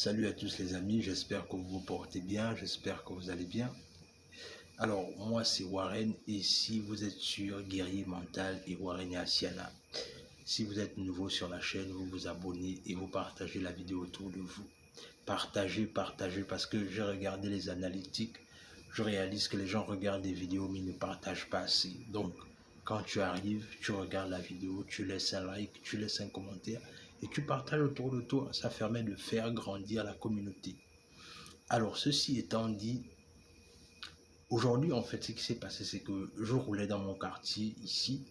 Salut à tous les amis, j'espère que vous vous portez bien, j'espère que vous allez bien. Alors, moi c'est Warren et si vous êtes sur Guerrier Mental et Warren et Asiana, si vous êtes nouveau sur la chaîne, vous vous abonnez et vous partagez la vidéo autour de vous. Partagez parce que j'ai regardé les analytiques, je réalise que les gens regardent des vidéos mais ils ne partagent pas assez. Donc, quand tu arrives, tu regardes la vidéo, tu laisses un like, tu laisses un commentaire et tu partages autour de toi. Ça permet de faire grandir la communauté. Alors, ceci étant dit, aujourd'hui, en fait, ce qui s'est passé, c'est que je roulais dans mon quartier ici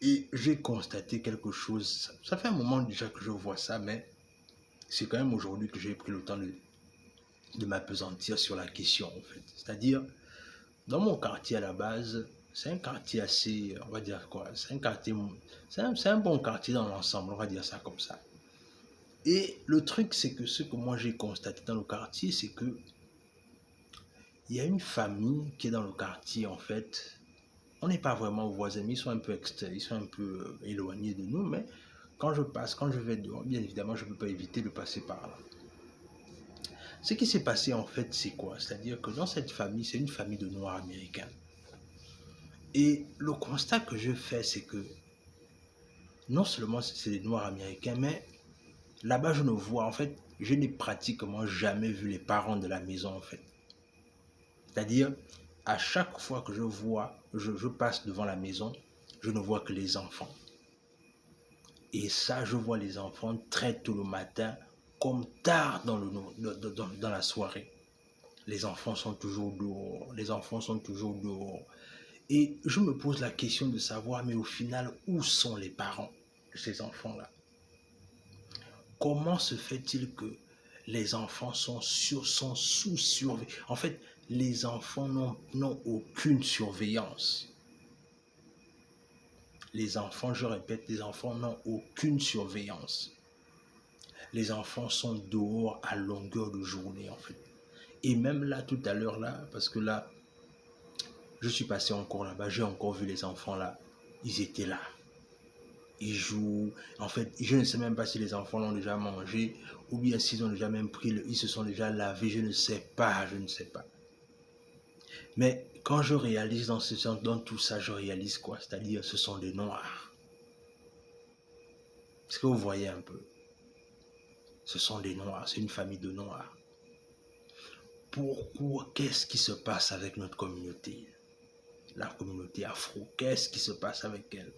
et j'ai constaté quelque chose. Ça fait un moment déjà que je vois ça, mais c'est quand même aujourd'hui que j'ai pris le temps de m'appesantir sur la question, en fait. C'est-à-dire, dans mon quartier à la base, c'est un quartier assez, on va dire quoi, c'est un quartier, c'est un bon quartier dans l'ensemble, on va dire ça comme ça. Et le truc, c'est que ce que moi j'ai constaté dans le quartier, c'est que il y a une famille qui est dans le quartier, en fait. On n'est pas vraiment voisins, mais ils sont un peu ils sont un peu éloignés de nous, mais quand je passe, quand je vais dehors, bien évidemment, je ne peux pas éviter de passer par là. Ce qui s'est passé, en fait, c'est quoi? C'est-à-dire que dans cette famille, c'est une famille de Noirs américains. Et le constat que je fais, c'est que non seulement c'est des Noirs américains, mais là-bas, je ne vois, en fait, je n'ai pratiquement jamais vu les parents de la maison, en fait. C'est-à-dire, à chaque fois que je vois, je passe devant la maison, je ne vois que les enfants. Et ça, je vois les enfants très tôt le matin, comme tard dans la soirée. Les enfants sont toujours dehors, les enfants sont toujours dehors. Et je me pose la question de savoir, mais au final, où sont les parents de ces enfants-là? Comment se fait-il que les enfants sont sous surveillance? En fait, les enfants n'ont aucune surveillance. Les enfants, je répète, les enfants n'ont aucune surveillance. Les enfants sont dehors à longueur de journée, en fait. Et même là, tout à l'heure, là, parce que là, je suis passé encore là-bas, j'ai encore vu les enfants là. Ils étaient là. Ils jouent. En fait, je ne sais même pas si les enfants l'ont déjà mangé ou bien s'ils ont déjà même pris, ils se sont déjà lavés. Je ne sais pas, je ne sais pas. Mais quand je réalise dans tout ça, je réalise quoi? C'est-à-dire, ce sont des noirs. Est-ce que vous voyez un peu? Ce sont des noirs, c'est une famille de noirs. Pourquoi? Qu'est-ce qui se passe avec notre communauté? La communauté afro, qu'est-ce qui se passe avec elle?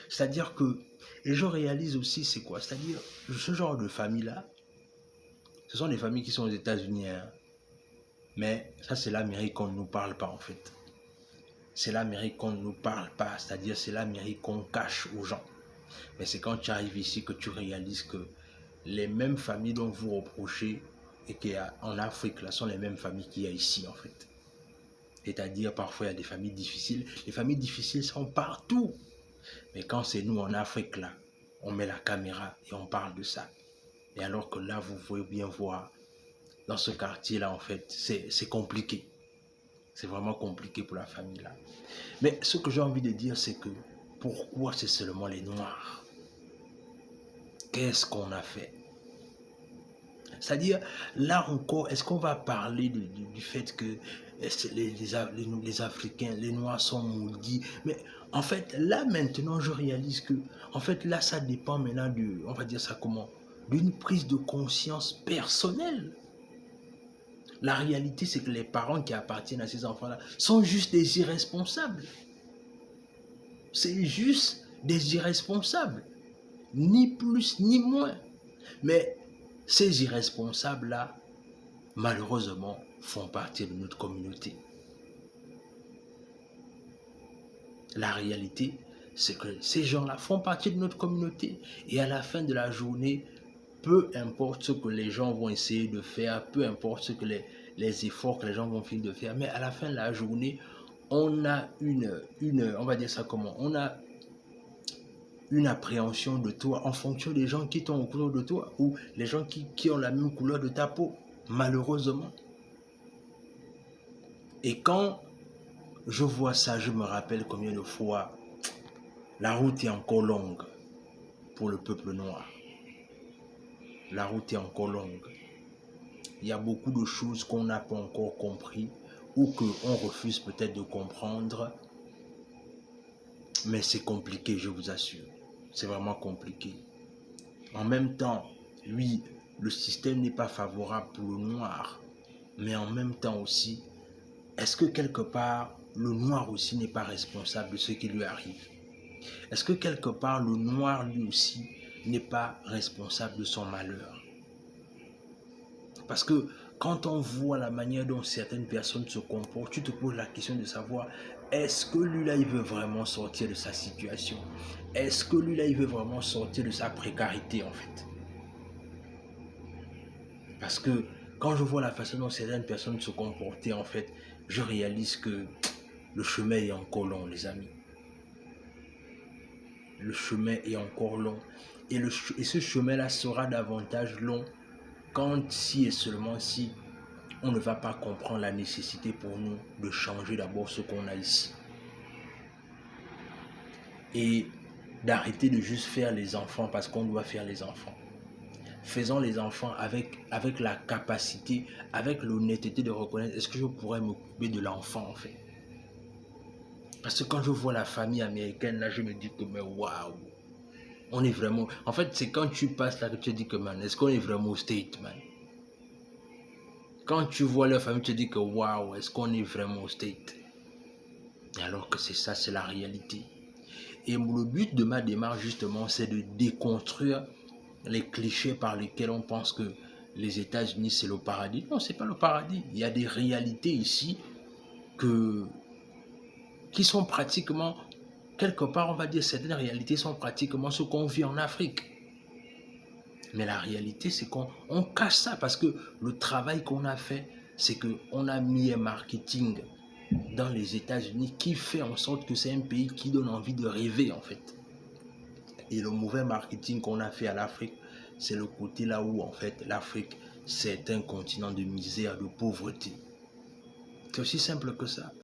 C'est-à-dire que, et je réalise aussi, c'est quoi? C'est-à-dire, ce genre de famille-là, ce sont des familles qui sont aux États-Unis, hein. Mais ça, c'est l'Amérique qu'on ne nous parle pas, en fait. C'est l'Amérique qu'on ne nous parle pas, c'est-à-dire c'est l'Amérique qu'on cache aux gens. Mais c'est quand tu arrives ici que tu réalises que les mêmes familles dont vous reprochez et qu'il y a en Afrique, là, sont les mêmes familles qu'il y a ici, en fait. C'est-à-dire, parfois, il y a des familles difficiles. Les familles difficiles sont partout. Mais quand c'est nous en Afrique, là, on met la caméra et on parle de ça. Et alors que là, vous pouvez bien voir, dans ce quartier-là, en fait, c'est compliqué. C'est vraiment compliqué pour la famille, là. Mais ce que j'ai envie de dire, c'est que pourquoi c'est seulement les Noirs? Qu'est-ce qu'on a fait? C'est-à-dire, là encore, est-ce qu'on va parler du fait que les Africains, les Noirs sont maudits? Mais en fait, là maintenant, je réalise que, en fait, là, ça dépend maintenant on va dire ça comment, d'une prise de conscience personnelle. La réalité, c'est que les parents qui appartiennent à ces enfants-là sont juste des irresponsables. C'est juste des irresponsables. Ni plus ni moins. Mais ces irresponsables-là, malheureusement, font partie de notre communauté. La réalité, c'est que ces gens-là font partie de notre communauté. Et à la fin de la journée, peu importe ce que les gens vont essayer de faire, peu importe ce que les efforts que les gens vont finir de faire, mais à la fin de la journée, on a on va dire ça comment, on a une appréhension de toi en fonction des gens qui sont autour de toi ou les gens qui ont la même couleur de ta peau, malheureusement. Et quand je vois ça, je me rappelle combien de fois la route est encore longue pour le peuple noir. la route est encore longue. Il y a beaucoup de choses qu'on n'a pas encore compris ou qu'on refuse peut-être de comprendre. Mais c'est compliqué, je vous assure. C'est vraiment compliqué. En même temps, oui, le système n'est pas favorable pour le noir. Mais en même temps aussi, est-ce que quelque part, le noir aussi n'est pas responsable de ce qui lui arrive? Est-ce que quelque part, le noir lui aussi n'est pas responsable de son malheur? Parce que quand on voit la manière dont certaines personnes se comportent, tu te poses la question de savoir, est-ce que lui-là, il veut vraiment sortir de sa situation? Est-ce que lui-là, il veut vraiment sortir de sa précarité, en fait? Parce que quand je vois la façon dont certaines personnes se comportent, en fait, je réalise que le chemin est encore long, les amis. Le chemin est encore long. Et ce chemin-là sera davantage long quand, si et seulement si, on ne va pas comprendre la nécessité pour nous de changer d'abord ce qu'on a ici. Et d'arrêter de juste faire les enfants parce qu'on doit faire les enfants. Faisons les enfants avec la capacité, avec l'honnêteté de reconnaître, est-ce que je pourrais m'occuper de l'enfant en fait? Parce que quand je vois la famille américaine, là, je me dis que, mais waouh, on est vraiment... En fait, c'est quand tu passes là que tu te dis que, man, est-ce qu'on est vraiment au State, man? Quand tu vois leur famille, tu te dis que, waouh, est-ce qu'on est vraiment au State? Et alors que c'est ça, c'est la réalité. Et le but de ma démarche, justement, c'est de déconstruire les clichés par lesquels on pense que les États-Unis, c'est le paradis. Non, c'est pas le paradis. Il y a des réalités ici qui sont pratiquement, quelque part, on va dire, certaines réalités sont pratiquement ce qu'on vit en Afrique. Mais la réalité, c'est qu'on cache ça parce que le travail qu'on a fait, c'est qu'on a mis un marketing dans les États-Unis qui fait en sorte que c'est un pays qui donne envie de rêver, en fait. Et le mauvais marketing qu'on a fait à l'Afrique, c'est le côté là où, en fait, l'Afrique, c'est un continent de misère, de pauvreté. C'est aussi simple que ça.